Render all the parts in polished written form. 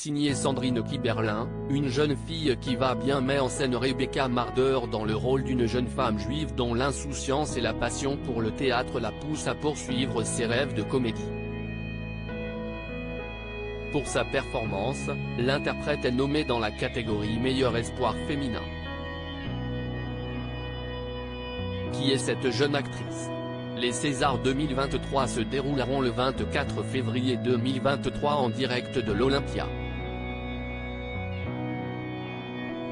signé Sandrine Kiberlin, une jeune fille qui va bien met en scène Rebecca Marder dans le rôle d'une jeune femme juive dont l'insouciance et la passion pour le théâtre la poussent à poursuivre ses rêves de comédie. Pour sa performance, l'interprète est nommée dans la catégorie Meilleur espoir féminin. Qui est cette jeune actrice ? Les Césars 2023 se dérouleront le 24 février 2023 en direct de l'Olympia.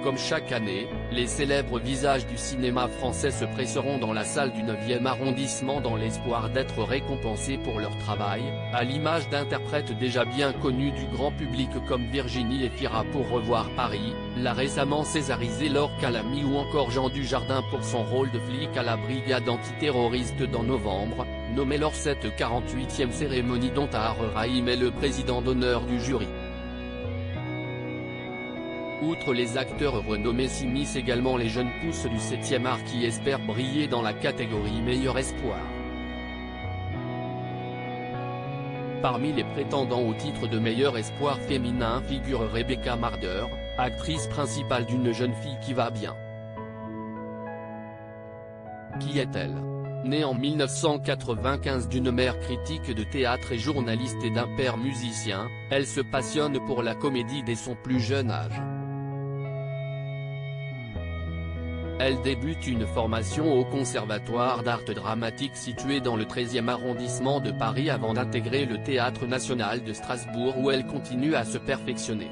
Comme chaque année, les célèbres visages du cinéma français se presseront dans la salle du 9e arrondissement dans l'espoir d'être récompensés pour leur travail, à l'image d'interprètes déjà bien connus du grand public comme Virginie Efira pour Revoir Paris, la récemment césarisée Laure Calamy ou encore Jean Dujardin pour son rôle de flic à la brigade antiterroriste dans Novembre, nommé lors cette 48e cérémonie dont Tahar Rahim est le président d'honneur du jury. Outre les acteurs renommés s'immiscent également les jeunes pousses du 7e art qui espèrent briller dans la catégorie Meilleur espoir. Parmi les prétendants au titre de Meilleur espoir féminin figure Rebecca Marder, actrice principale d'une jeune fille qui va bien. Qui est-elle ? Née en 1995 d'une mère critique de théâtre et journaliste et d'un père musicien, elle se passionne pour la comédie dès son plus jeune âge. Elle débute une formation au Conservatoire d'art dramatique situé dans le 13e arrondissement de Paris avant d'intégrer le Théâtre national de Strasbourg où elle continue à se perfectionner.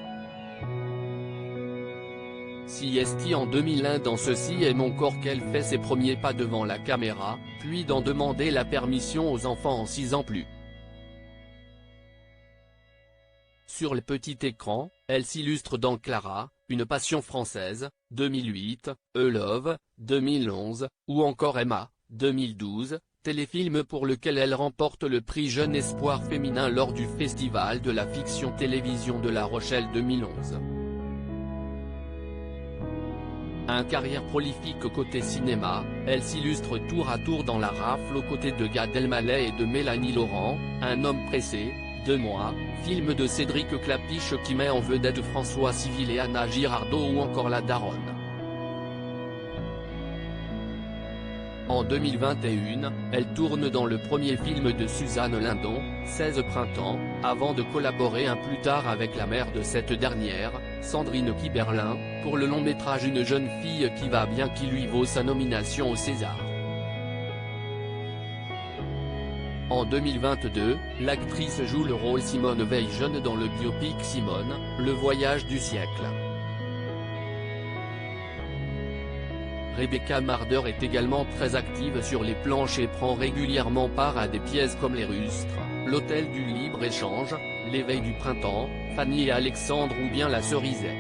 Si est en 2001 dans Ceci est mon corps qu'elle fait ses premiers pas devant la caméra, puis d'en demander la permission aux enfants en 6 ans plus. Sur le petit écran, elle s'illustre dans Clara, Une passion française, 2008, Love, 2011, ou encore Emma, 2012, téléfilm pour lequel elle remporte le prix Jeune Espoir féminin lors du Festival de la fiction télévision de La Rochelle 2011. Un carrière prolifique côté cinéma, elle s'illustre tour à tour dans La Rafle aux côtés de Gad Elmaleh et de Mélanie Laurent, Un homme pressé, 2 mois, film de Cédric Clapiche qui met en vedette François Civil et Anna Girardot ou encore La Daronne. En 2021, elle tourne dans le premier film de Suzanne Lindon, 16 printemps, avant de collaborer un plus tard avec la mère de cette dernière, Sandrine Kiberlin, pour le long métrage Une jeune fille qui va bien qui lui vaut sa nomination au César. En 2022, l'actrice joue le rôle Simone Veil jeune dans le biopic Simone, le voyage du siècle. Rebecca Marder est également très active sur les planches et prend régulièrement part à des pièces comme Les Rustres, L'Hôtel du Libre-Échange, L'éveil du printemps, Fanny et Alexandre ou bien La Cerisay.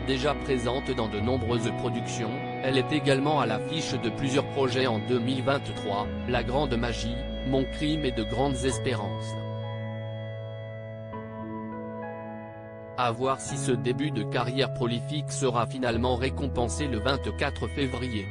Déjà présente dans de nombreuses productions, elle est également à l'affiche de plusieurs projets en 2023, La Grande Magie, Mon crime et De grandes espérances. À voir si ce début de carrière prolifique sera finalement récompensé le 24 février.